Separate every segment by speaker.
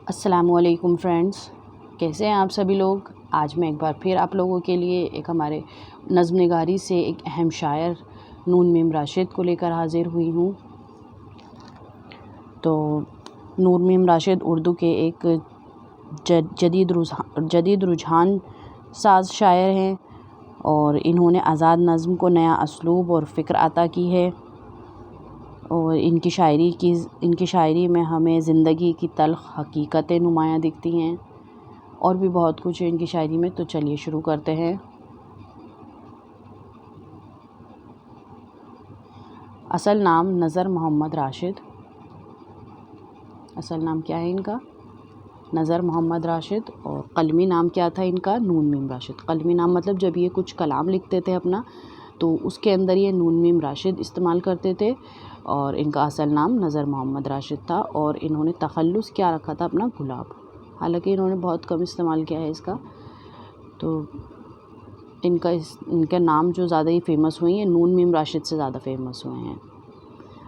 Speaker 1: السلام علیکم فرینڈس، کیسے ہیں آپ سبھی لوگ؟ آج میں ایک بار پھر آپ لوگوں کے لیے ایک ہمارے نظم نگاری سے ایک اہم شاعر نون میم راشد کو لے کر حاضر ہوئی ہوں۔ تو نون میم راشد اردو کے ایک جدید رجحان ساز شاعر ہیں اور انہوں نے آزاد نظم کو نیا اسلوب اور فکر عطا کی ہے، اور ان کی شاعری میں ہمیں زندگی کی تلخ حقیقتیں نمایاں دکھتی ہیں، اور بھی بہت کچھ ہے ان کی شاعری میں۔ تو چلیے شروع کرتے ہیں۔ اصل نام نظر محمد راشد، اصل نام کیا ہے ان کا؟ نظر محمد راشد، اور قلمی نام کیا تھا ان کا؟ نون میم راشد۔ قلمی نام مطلب جب یہ کچھ کلام لکھتے تھے اپنا، تو اس کے اندر یہ نون میم راشد استعمال کرتے تھے، اور ان کا اصل نام نظر محمد راشد تھا، اور انہوں نے تخلص کیا رکھا تھا اپنا؟ گلاب۔ حالانکہ انہوں نے بہت کم استعمال کیا ہے اس کا۔ تو ان کا نام جو زیادہ ہی فیمس ہوئی ہیں، نون میم راشد سے زیادہ فیمس ہوئے ہیں،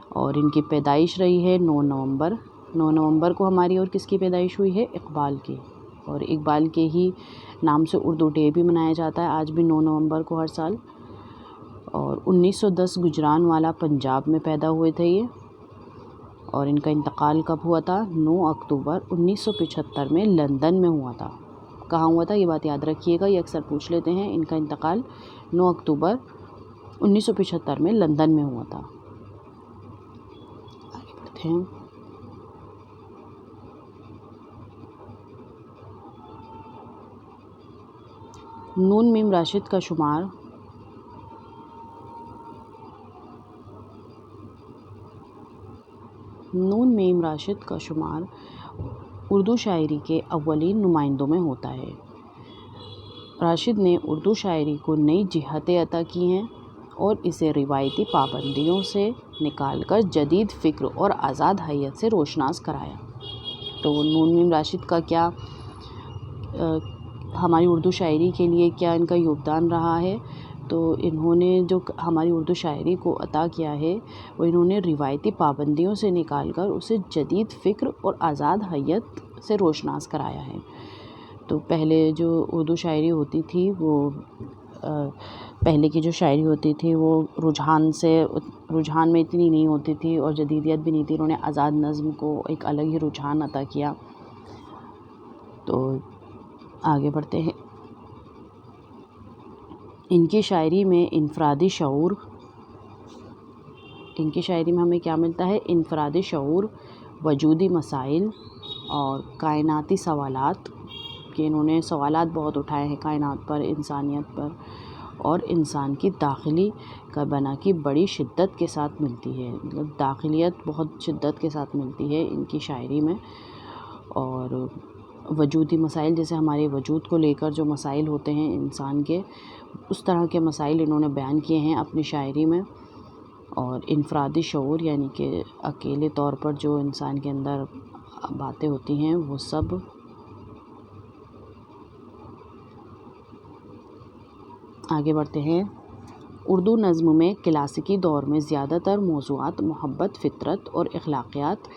Speaker 1: اور ان کی پیدائش رہی ہے 9 نومبر۔ 9 نومبر کو ہماری اور کس کی پیدائش ہوئی ہے؟ اقبال کی، اور اقبال کے ہی نام سے اردو ڈے بھی منایا جاتا ہے آج بھی 9 نومبر کو ہر سال۔ اور 1910 گجران والا پنجاب میں پیدا ہوئے تھے یہ، اور ان کا انتقال کب ہوا تھا؟ 9 اکتوبر 1975 میں لندن میں ہوا تھا۔ کہاں ہوا تھا یہ بات یاد رکھیے گا، یہ اکثر پوچھ لیتے ہیں۔ ان کا انتقال 9 اکتوبر 1975 میں لندن میں ہوا تھا۔ آگے بڑھتے ہیں۔ نون میم راشد کا شمار اردو شاعری کے اولین نمائندوں میں ہوتا ہے۔ راشد نے اردو شاعری کو نئی جہتیں عطا کی ہیں، اور اسے روایتی پابندیوں سے نکال کر جدید فکر اور آزاد حیت سے روشناس کرایا۔ تو نون میم راشد کا کیا ہماری اردو شاعری کے لیے کیا ان کا یوگدان رہا ہے؟ تو انہوں نے جو ہماری اردو شاعری کو عطا کیا ہے، وہ انہوں نے روایتی پابندیوں سے نکال کر اسے جدید فکر اور آزاد حیت سے روشناس کرایا ہے۔ تو پہلے جو اردو شاعری ہوتی تھی، پہلے کی جو شاعری ہوتی تھی وہ رجحان میں اتنی نہیں ہوتی تھی، اور جدیدیت بھی نہیں تھی۔ انہوں نے آزاد نظم کو ایک الگ ہی رجحان عطا کیا۔ تو آگے بڑھتے ہیں۔ ان کی شاعری میں ہمیں کیا ملتا ہے؟ انفرادی شعور، وجودی مسائل اور کائناتی سوالات، کہ انہوں نے سوالات بہت اٹھائے ہیں کائنات پر، انسانیت پر، اور انسان کی داخلی کا بنا کی بڑی شدت کے ساتھ ملتی ہے، مطلب داخلیت بہت شدت کے ساتھ ملتی ہے ان کی شاعری میں۔ اور وجودی مسائل، جیسے ہمارے وجود کو لے کر جو مسائل ہوتے ہیں انسان کے، اس طرح کے مسائل انہوں نے بیان کیے ہیں اپنی شاعری میں۔ اور انفرادی شعور، یعنی کہ اکیلے طور پر جو انسان کے اندر باتیں ہوتی ہیں وہ سب۔ آگے بڑھتے ہیں۔ اردو نظم میں کلاسیکی دور میں زیادہ تر موضوعات محبت، فطرت اور اخلاقیات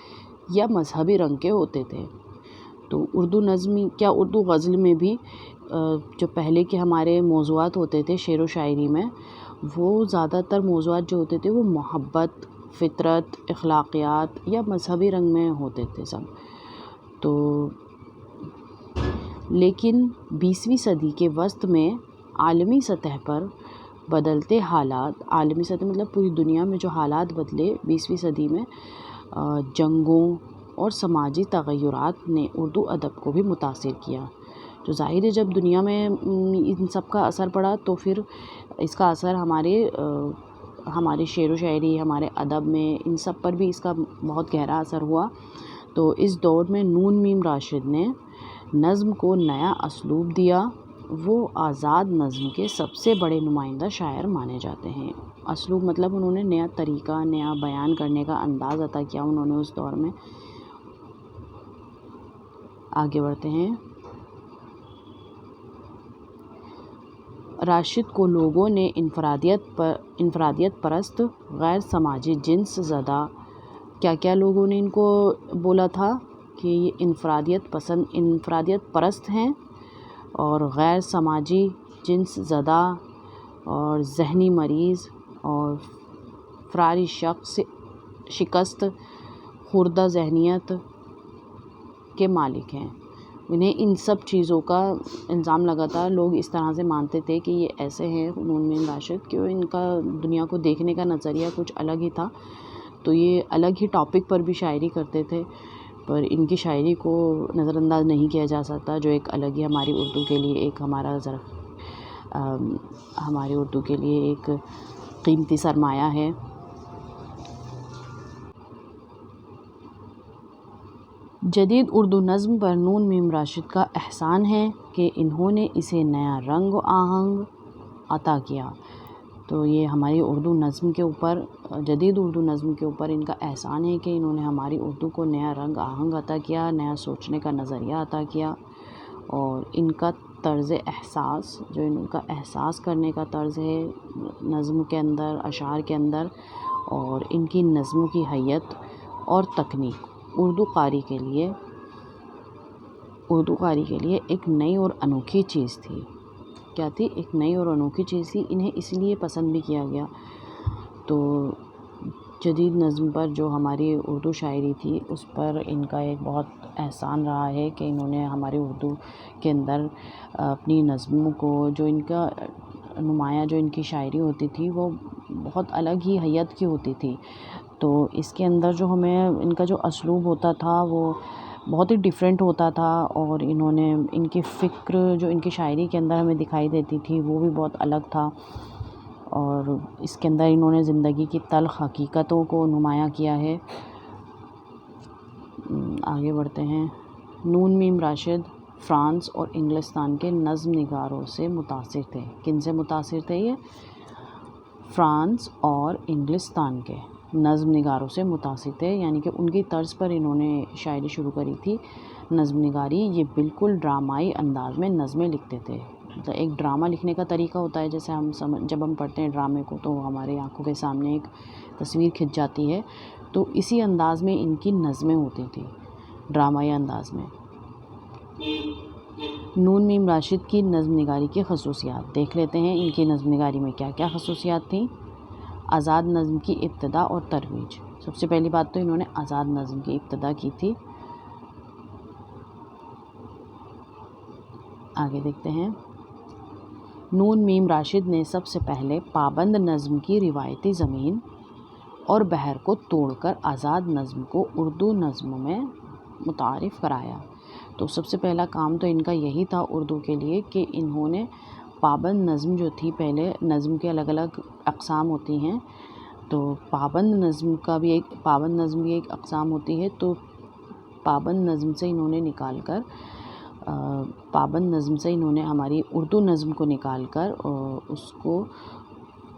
Speaker 1: یا مذہبی رنگ کے ہوتے تھے۔ تو اردو غزل میں بھی جو پہلے کے ہمارے موضوعات ہوتے تھے شعر و شاعری میں، وہ زیادہ تر موضوعات جو ہوتے تھے وہ محبت، فطرت، اخلاقیات یا مذہبی رنگ میں ہوتے تھے سب۔ تو لیکن 20ویں صدی کے وسط میں عالمی سطح پر بدلتے حالات، عالمی سطح مطلب پوری دنیا میں جو حالات بدلے 20ویں صدی میں، جنگوں اور سماجی تغیرات نے اردو ادب کو بھی متاثر کیا۔ تو ظاہر ہے جب دنیا میں ان سب کا اثر پڑا، تو پھر اس کا اثر ہمارے شعر و شاعری، ہمارے ادب میں، ان سب پر بھی اس کا بہت گہرا اثر ہوا۔ تو اس دور میں نون میم راشد نے نظم کو نیا اسلوب دیا۔ وہ آزاد نظم کے سب سے بڑے نمائندہ شاعر مانے جاتے ہیں۔ اسلوب مطلب انہوں نے نیا طریقہ، نیا بیان کرنے کا انداز عطا کیا انہوں نے اس دور میں۔ آگے بڑھتے ہیں۔ راشد کو لوگوں نے انفرادیت پرست، غیر سماجی، جنس زدہ، کیا لوگوں نے ان کو بولا تھا؟ کہ یہ انفرادیت پرست ہیں اور غیر سماجی، جنس زدہ اور ذہنی مریض اور فراری شکست خوردہ ذہنیت کے مالک ہیں۔ انہیں ان سب چیزوں کا الزام لگا تھا۔ لوگ اس طرح سے مانتے تھے کہ یہ ایسے ہیں نون میم راشد، کہ ان کا دنیا کو دیکھنے کا نظریہ کچھ الگ ہی تھا، تو یہ الگ ہی ٹاپک پر بھی شاعری کرتے تھے، پر ان کی شاعری کو نظر انداز نہیں کیا جا سکتا، جو ایک الگ ہی ہماری اردو کے لیے ہماری اردو کے لیے ایک قیمتی سرمایہ ہے۔ جدید اردو نظم پر نون میم راشد کا احسان ہے کہ انہوں نے اسے نیا رنگ و آہنگ عطا کیا۔ تو یہ ہماری اردو نظم کے اوپر، جدید اردو نظم کے اوپر ان کا احسان ہے کہ انہوں نے ہماری اردو کو نیا رنگ آہنگ عطا کیا، نیا سوچنے کا نظریہ عطا کیا، اور ان کا طرز احساس، جو ان کا احساس کرنے کا طرز ہے نظم کے اندر، اشعار کے اندر، اور ان کی نظموں کی حیت اور تکنیک اردو قاری کے لیے ایک نئی اور انوکھی چیز تھی۔ کیا تھی؟ ایک نئی اور انوکھی چیز تھی۔ انہیں اس لیے پسند بھی کیا گیا۔ تو جدید نظم پر جو ہماری اردو شاعری تھی، اس پر ان کا ایک بہت احسان رہا ہے کہ انہوں نے ہماری اردو کے اندر اپنی نظموں کو، جو ان کا نمایاں جو ان کی شاعری ہوتی تھی وہ بہت الگ ہی حیت کی ہوتی تھی، تو اس کے اندر جو ہمیں ان کا جو اسلوب ہوتا تھا وہ بہت ہی ڈیفرنٹ ہوتا تھا، اور انہوں نے ان کی فکر جو ان کی شاعری کے اندر ہمیں دکھائی دیتی تھی وہ بھی بہت الگ تھا، اور اس کے اندر انہوں نے زندگی کی تلخ حقیقتوں کو نمایاں کیا ہے۔ آگے بڑھتے ہیں۔ نون میم راشد فرانس اور انگلستان کے نظم نگاروں سے متاثر تھے۔ کن سے متاثر تھے یہ؟ فرانس اور انگلستان کے نظم نگاروں سے متاثر تھے، یعنی کہ ان کی طرز پر انہوں نے شاعری شروع کری تھی، نظم نگاری۔ یہ بالکل ڈرامائی انداز میں نظمیں لکھتے تھے۔ مطلب ایک ڈرامہ لکھنے کا طریقہ ہوتا ہے، جیسے جب ہم پڑھتے ہیں ڈرامے کو تو ہمارے آنکھوں کے سامنے ایک تصویر کھنچ جاتی ہے، تو اسی انداز میں ان کی نظمیں ہوتی تھیں، ڈرامائی انداز میں۔ نون میم راشد کی نظم نگاری کی خصوصیات دیکھ لیتے ہیں۔ ان کی نظم نگاری میں کیا کیا خصوصیات تھیں؟ آزاد نظم کی ابتدا اور ترویج۔ سب سے پہلی بات تو انہوں نے آزاد نظم کی ابتدا کی تھی۔ آگے دیکھتے ہیں۔ نون میم راشد نے سب سے پہلے پابند نظم کی روایتی زمین اور بحر کو توڑ کر آزاد نظم کو اردو نظم میں متعارف کرایا۔ تو سب سے پہلا کام تو ان کا یہی تھا اردو کے لیے کہ انہوں نے پابند نظم جو تھی، پہلے نظم کے الگ الگ اقسام ہوتی ہیں، تو پابند نظم بھی ایک اقسام ہوتی ہے، تو پابند نظم سے انہوں نے ہماری اردو نظم کو نکال کر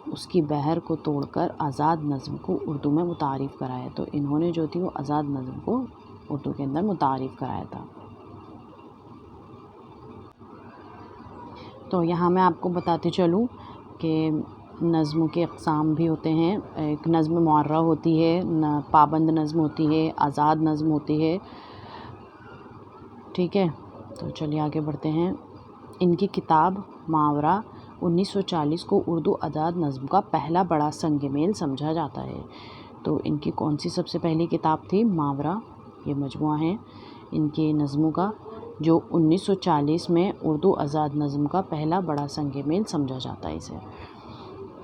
Speaker 1: اس کی بحر کو توڑ کر آزاد نظم کو اردو میں متعارف کرایا۔ تو انہوں نے جو تھی وہ آزاد نظم کو اردو کے اندر متعارف کرایا تھا۔ تو یہاں میں آپ کو بتاتے چلوں کہ نظموں کے اقسام بھی ہوتے ہیں۔ ایک نظم معرّہ ہوتی ہے، پابند نظم ہوتی ہے، آزاد نظم ہوتی ہے، ٹھیک ہے۔ تو چلیے آگے بڑھتے ہیں۔ ان کی کتاب ماورا 1940 کو اردو آزاد نظم کا پہلا بڑا سنگ میل سمجھا جاتا ہے۔ تو ان کی کون سی سب سے پہلی کتاب تھی؟ ماورا۔ یہ مجموعہ ہے ان کی نظموں کا، جو 1940 میں اردو آزاد نظم کا پہلا بڑا سنگ میل سمجھا جاتا ہے اسے۔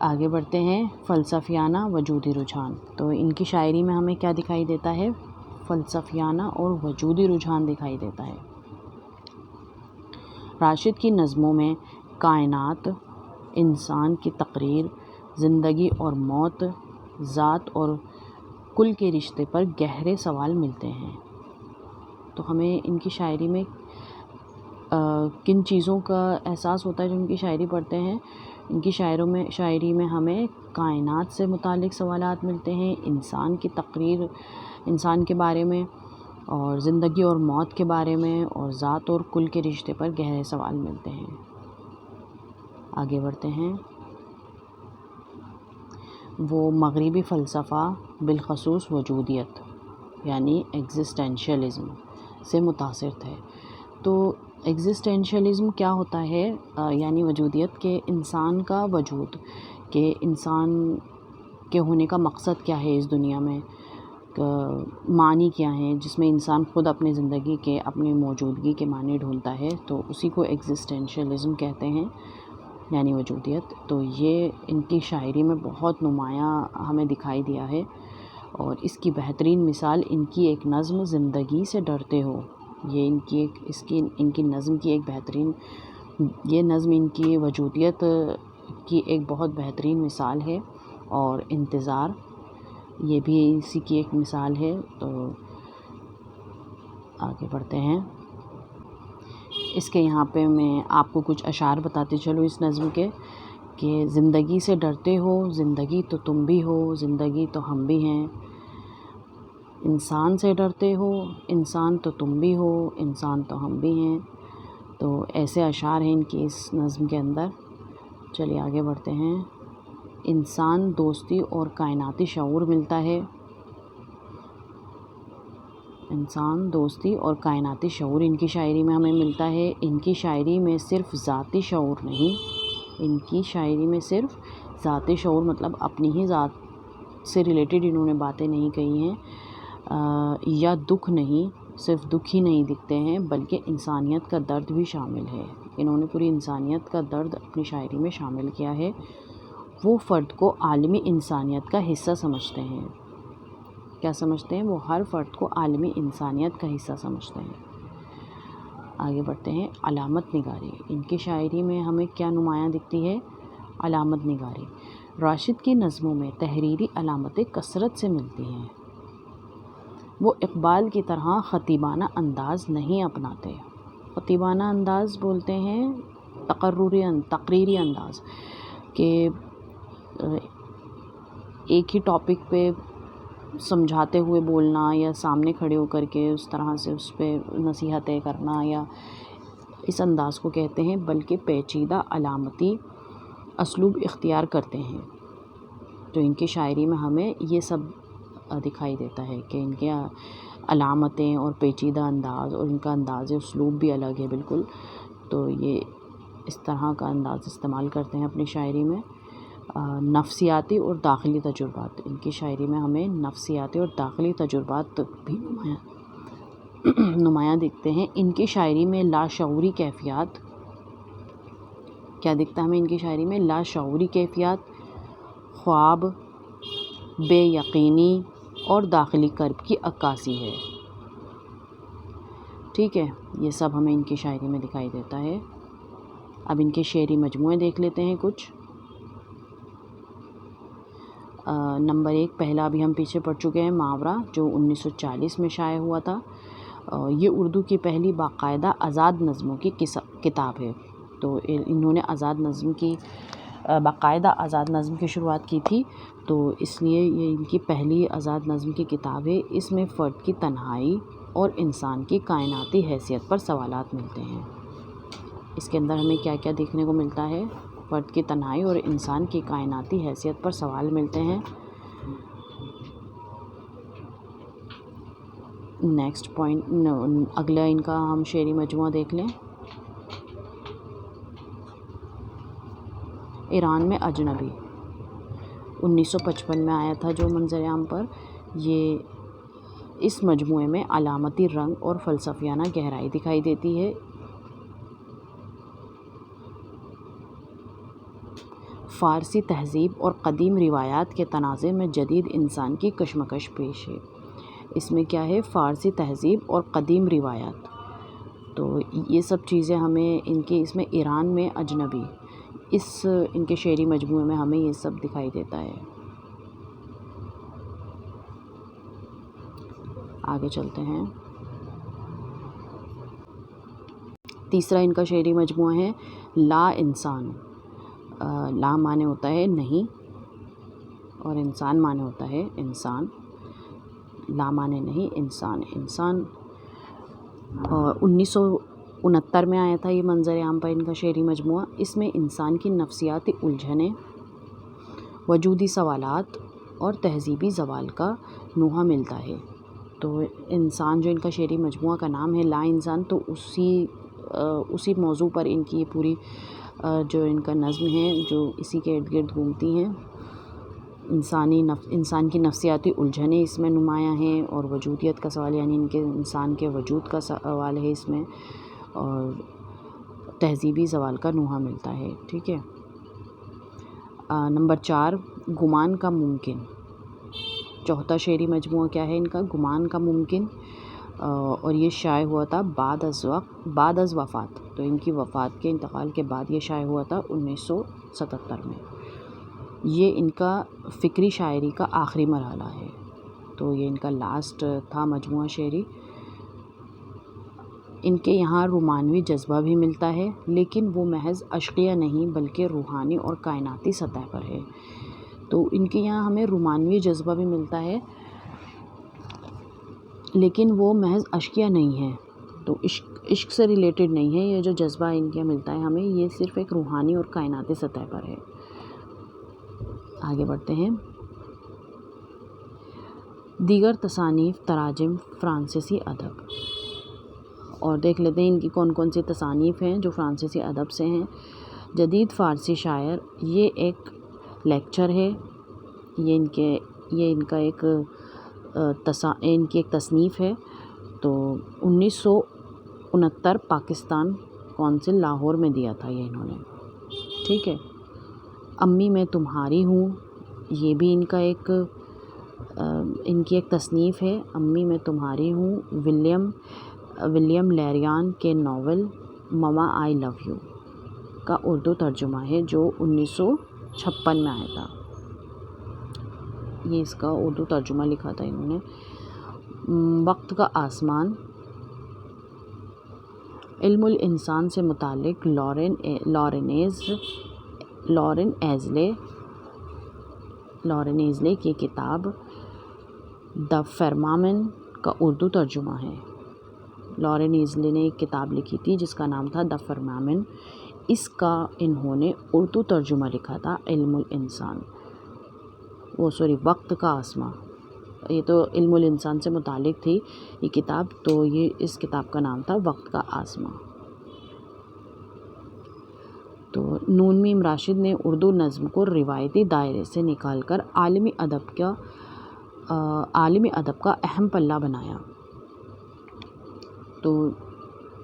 Speaker 1: آگے بڑھتے ہیں۔ فلسفیانہ وجودی رجحان۔ تو ان کی شاعری میں ہمیں کیا دکھائی دیتا ہے؟ فلسفیانہ اور وجودی رجحان دکھائی دیتا ہے۔ راشد کی نظموں میں کائنات، انسان کی تقریر، زندگی اور موت، ذات اور کل کے رشتے پر گہرے سوال ملتے ہیں۔ تو ہمیں ان کی شاعری میں کن چیزوں کا احساس ہوتا ہے جو ان کی شاعری پڑھتے ہیں؟ ان کی شاعری میں ہمیں کائنات سے متعلق سوالات ملتے ہیں، انسان کی تقریر، انسان کے بارے میں، اور زندگی اور موت کے بارے میں، اور ذات اور کل کے رشتے پر گہرے سوال ملتے ہیں۔ آگے بڑھتے ہیں۔ وہ مغربی فلسفہ، بالخصوص وجودیت یعنی ایگزسٹینشیلزم سے متاثر تھے۔ تو ایگزسٹینشیلزم کیا ہوتا ہے؟ یعنی وجودیت کے انسان کا وجود، کہ انسان کے ہونے کا مقصد کیا ہے اس دنیا میں، معنی کیا ہے، جس میں انسان خود اپنی زندگی کے، اپنی موجودگی کے معنی ڈھونڈتا ہے، تو اسی کو ایگزسٹینشیلزم کہتے ہیں، یعنی وجودیت۔ تو یہ ان کی شاعری میں بہت نمایاں ہمیں دکھائی دیا ہے، اور اس کی بہترین مثال ان کی ایک نظم زندگی سے ڈرتے ہو، یہ ان کی نظم کی ایک بہترین، یہ نظم ان کی وجودیت کی ایک بہت بہترین مثال ہے، اور انتظار یہ بھی اسی کی ایک مثال ہے۔ تو آگے بڑھتے ہیں، اس کے یہاں پہ میں آپ کو کچھ اشعار بتاتے چلوں اس نظم کے، کہ زندگی سے ڈرتے ہو، زندگی تو تم بھی ہو، زندگی تو ہم بھی ہیں، انسان سے ڈرتے ہو، انسان تو تم بھی ہو، انسان تو ہم بھی ہیں۔ تو ایسے اشعار ہیں ان کی اس نظم کے اندر۔ چلیے آگے بڑھتے ہیں۔ انسان دوستی اور کائناتی شعور ملتا ہے، انسان دوستی اور کائناتی شعور ان کی شاعری میں ہمیں ملتا ہے۔ ان کی شاعری میں صرف ذاتی شعور نہیں، ان کی شاعری میں صرف ذاتی شعور مطلب اپنی ہی ذات سے ریلیٹڈ انہوں نے باتیں نہیں کہی ہیں، یا دکھ نہیں، صرف دکھ ہی نہیں دکھتے ہیں، بلکہ انسانیت کا درد بھی شامل ہے۔ انہوں نے پوری انسانیت کا درد اپنی شاعری میں شامل کیا ہے۔ وہ فرد کو عالمی انسانیت کا حصہ سمجھتے ہیں۔ کیا سمجھتے ہیں؟ وہ ہر فرد کو عالمی انسانیت کا حصہ سمجھتے ہیں۔ آگے بڑھتے ہیں۔ علامت نگاری، ان کی شاعری میں ہمیں کیا نمایاں دکھتی ہے؟ علامت نگاری۔ راشد کی نظموں میں تحریری علامتیں کثرت سے ملتی ہیں۔ وہ اقبال کی طرح خطیبانہ انداز نہیں اپناتے۔ خطیبانہ انداز بولتے ہیں تقریری انداز، کہ ایک ہی ٹاپک پہ سمجھاتے ہوئے بولنا، یا سامنے کھڑے ہو کر کے اس طرح سے اس پہ نصیحتیں کرنا، یا اس انداز کو کہتے ہیں، بلکہ پیچیدہ علامتی اسلوب اختیار کرتے ہیں۔ تو ان کی شاعری میں ہمیں یہ سب دکھائی دیتا ہے، کہ ان کے علامتیں اور پیچیدہ انداز، اور ان کا انداز اسلوب بھی الگ ہے بالکل۔ تو یہ اس طرح کا انداز استعمال کرتے ہیں اپنی شاعری میں۔ نفسیاتی اور داخلی تجربات، ان کی شاعری میں ہمیں نفسیاتی اور داخلی تجربات بھی نمایاں دکھتے ہیں۔ ان کی شاعری میں لاشعوری کیفیات، کیا دکھتا ہے ہمیں ان کی شاعری میں؟ لاشعوری کیفیات، خواب، بے یقینی اور داخلی کرب کی عکاسی ہے۔ ٹھیک ہے، یہ سب ہمیں ان کی شاعری میں دکھائی دیتا ہے۔ اب ان کے شعری مجموعے دیکھ لیتے ہیں کچھ۔ نمبر 1 پہلا ابھی ہم پیچھے پڑھ چکے ہیں، محاورہ، جو 1940 میں شائع ہوا تھا۔ یہ اردو کی پہلی باقاعدہ آزاد نظموں کی کتاب ہے۔ تو انہوں نے باقاعدہ آزاد نظم کی شروعات کی تھی، تو اس لیے یہ ان کی پہلی آزاد نظم کی کتاب ہے۔ اس میں فرد کی تنہائی اور انسان کی کائناتی حیثیت پر سوالات ملتے ہیں۔ اس کے اندر ہمیں کیا کیا دیکھنے کو ملتا ہے؟ فرد کی تنہائی اور انسان کی کائناتی حیثیت پر سوال ملتے ہیں۔ نیکسٹ پوائنٹ، اگلا ان کا ہم شعری مجموعہ دیکھ لیں۔ ایران میں اجنبی، 1955 میں آیا تھا جو منظر عام پر۔ یہ اس مجموعے میں علامتی رنگ اور فلسفیانہ گہرائی دکھائی دیتی ہے۔ فارسی تہذیب اور قدیم روایات کے تناظر میں جدید انسان کی کشمکش پیش ہے۔ اس میں کیا ہے؟ فارسی تہذیب اور قدیم روایات۔ تو یہ سب چیزیں ہمیں ان کے اس میں ایران میں اجنبی، ان کے شعری مجموعے میں ہمیں یہ سب دکھائی دیتا ہے۔ آگے چلتے ہیں۔ تیسرا ان کا شعری مجموعہ ہے لا انسان۔ لا معنی ہوتا ہے نہیں، اور انسان معنی ہوتا ہے انسان۔ لا معنی نہیں، انسان 1969 میں آیا تھا یہ منظر عام پر ان کا شعری مجموعہ۔ اس میں انسان کی نفسیاتی الجھنیں، وجودی سوالات اور تہذیبی زوال کا نوحہ ملتا ہے۔ تو انسان جو ان کا شعری مجموعہ کا نام ہے لا انسان، تو اسی موضوع پر ان کی یہ پوری جو ان کا نظم ہے جو اسی کے ارد گرد گھومتی ہیں۔ انسان کی نفسیاتی الجھنیں اس میں نمایاں ہیں، اور وجودیت کا سوال یعنی انسان کے وجود کا سوال ہے اس میں، اور تہذیبی زوال کا نوحہ ملتا ہے۔ ٹھیک ہے، نمبر 4 گمان کا ممکن۔ چوتھا شعری مجموعہ کیا ہے ان کا؟ گمان کا ممکن، اور یہ شائع ہوا تھا بعد از وفات، تو ان کی وفات کے انتقال کے بعد یہ شائع ہوا تھا 1977 میں۔ یہ ان کا فکری شاعری کا آخری مرحلہ ہے، تو یہ ان کا لاسٹ تھا مجموعہ شعری۔ ان کے یہاں رومانوی جذبہ بھی ملتا ہے، لیکن وہ محض عشقیہ نہیں بلکہ روحانی اور کائناتی سطح پر ہے۔ تو ان کے یہاں ہمیں رومانوی جذبہ بھی ملتا ہے، لیکن وہ محض عشقیہ نہیں ہے، تو عشق سے ریلیٹڈ نہیں ہے یہ جو جذبہ ان کے ملتا ہے ہمیں، یہ صرف ایک روحانی اور کائناتی سطح پر ہے۔ آگے بڑھتے ہیں۔ دیگر تصانیف تراجم فرانسیسی ادب، اور دیکھ لیتے ہیں ان کی کون کون سی تصانیف ہیں جو فرانسیسی ادب سے ہیں۔ جدید فارسی شاعر، یہ ایک لیکچر ہے، یہ ان کی ایک تصنیف ہے۔ تو 1969 پاکستان کونسل لاہور میں دیا تھا یہ انہوں نے۔ ٹھیک ہے، امی میں تمہاری ہوں، یہ بھی ان کی ایک تصنیف ہے، امی میں تمہاری ہوں۔ ولیم لیریان کے novel mama I love you کا اردو ترجمہ ہے جو 1956 میں آیا تھا، یہ اس کا اردو ترجمہ لکھا تھا انہوں نے۔ وقت کا آسمان، علم الانسان سے متعلق لارن ایزلے کی کتاب دا فرمامنٹ کا اردو ترجمہ ہے۔ لارن ایزلے نے ایک کتاب لکھی تھی جس کا نام تھا دا فرمامنٹ، اس کا انہوں نے اردو ترجمہ لکھا تھا علم الانسان، وقت کا آسمان۔ یہ تو علم الانسان سے متعلق تھی یہ کتاب، تو اس کتاب کا نام تھا وقت کا آسمان۔ تو نون میم راشد نے اردو نظم کو روایتی دائرے سے نکال کر عالمی ادب کا اہم پلہ بنایا۔ تو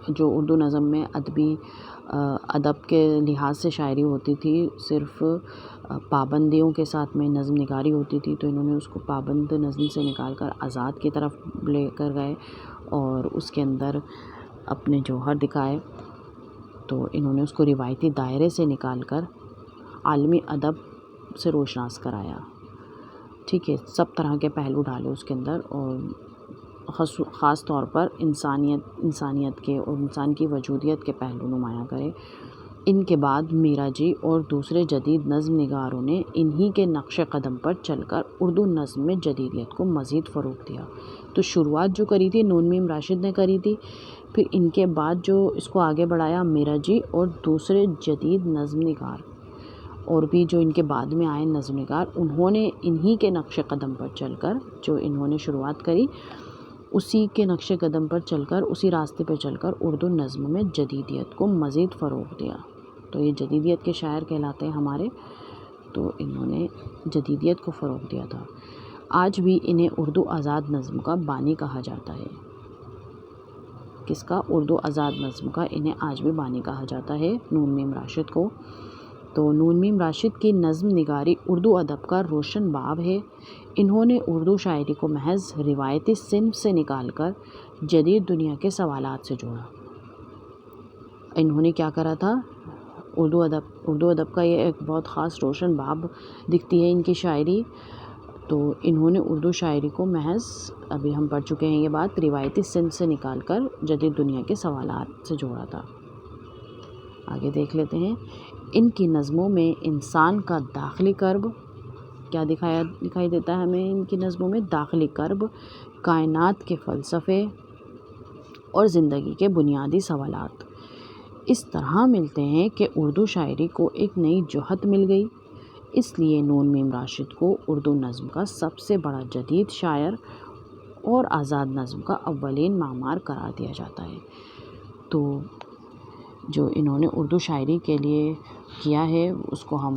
Speaker 1: جو اردو نظم میں ادب کے لحاظ سے شاعری ہوتی تھی، صرف پابندیوں کے ساتھ میں نظم نگاری ہوتی تھی، تو انہوں نے اس کو پابند نظم سے نکال کر آزاد کی طرف لے کر گئے اور اس کے اندر اپنے جوہر دکھائے۔ تو انہوں نے اس کو روایتی دائرے سے نکال کر عالمی ادب سے روشناس کرایا۔ ٹھیک ہے، سب طرح کے پہلو ڈالے اس کے اندر، اور خاص طور پر انسانیت کے اور انسان کی وجودیت کے پہلو نمایاں کرے۔ ان کے بعد میرا جی اور دوسرے جدید نظم نگاروں نے انہی کے نقش قدم پر چل کر اردو نظم میں جدیدیت کو مزید فروغ دیا۔ تو شروعات جو کری تھی نون میم راشد نے کری تھی، پھر ان کے بعد جو اس کو آگے بڑھایا میرا جی اور دوسرے جدید نظم نگار، اور بھی جو ان کے بعد میں آئے نظم نگار، انہوں نے انہی کے نقش قدم پر چل کر جو انہوں نے شروعات کری، اسی کے نقش قدم پر چل کر، اسی راستے پہ چل کر اردو نظم میں جدیدیت کو مزید فروغ دیا۔ تو یہ جدیدیت کے شاعر کہلاتے ہیں ہمارے، تو انہوں نے جدیدیت کو فروغ دیا تھا۔ آج بھی انہیں اردو آزاد نظم کا بانی کہا جاتا ہے۔ کس کا؟ اردو آزاد نظم کا انہیں آج بھی بانی کہا جاتا ہے، نون میم راشد کو۔ تو نون میم راشد کی نظم نگاری اردو ادب کا روشن باب ہے۔ انہوں نے اردو شاعری کو محض روایتی صنف سے نکال کر جدید دنیا کے سوالات سے جوڑا۔ انہوں نے کیا کرا تھا؟ اردو ادب کا یہ ایک بہت خاص روشن باب دکھتی ہے ان کی شاعری۔ تو انہوں نے اردو شاعری کو محض، ابھی ہم پڑھ چکے ہیں یہ بات، روایتی صنف سے نکال کر جدید دنیا کے سوالات سے جوڑا تھا۔ آگے دیکھ لیتے ہیں۔ ان کی نظموں میں انسان کا داخلی کرب کیا دکھائی دیتا ہے ہمیں؟ ان کی نظموں میں داخلی کرب، کائنات کے فلسفے اور زندگی کے بنیادی سوالات اس طرح ملتے ہیں کہ اردو شاعری کو ایک نئی جوہت مل گئی۔ اس لیے نون میم راشد کو اردو نظم کا سب سے بڑا جدید شاعر اور آزاد نظم کا اولین معمار قرار دیا جاتا ہے۔ تو جو انہوں نے اردو شاعری کے لیے کیا ہے اس کو ہم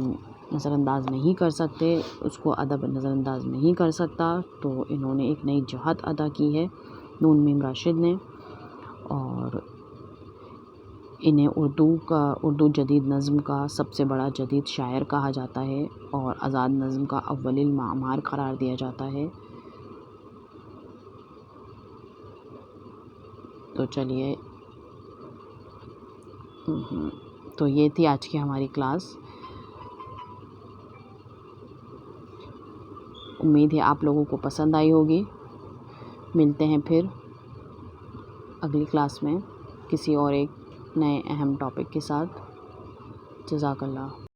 Speaker 1: نظر انداز نہیں کر سکتے، اس کو ادب نظر انداز نہیں کر سکتا۔ تو انہوں نے ایک نئی جہت ادا کی ہے نون میم راشد نے، اور انہیں اردو جدید نظم کا سب سے بڑا جدید شاعر کہا جاتا ہے اور آزاد نظم کا اولین معمار قرار دیا جاتا ہے۔ تو چلیے، تو یہ تھی آج کی ہماری کلاس۔ امید ہے آپ لوگوں کو پسند آئی ہوگی۔ ملتے ہیں پھر اگلی کلاس میں کسی اور ایک نئے اہم ٹاپک کے ساتھ۔ جزاک اللہ۔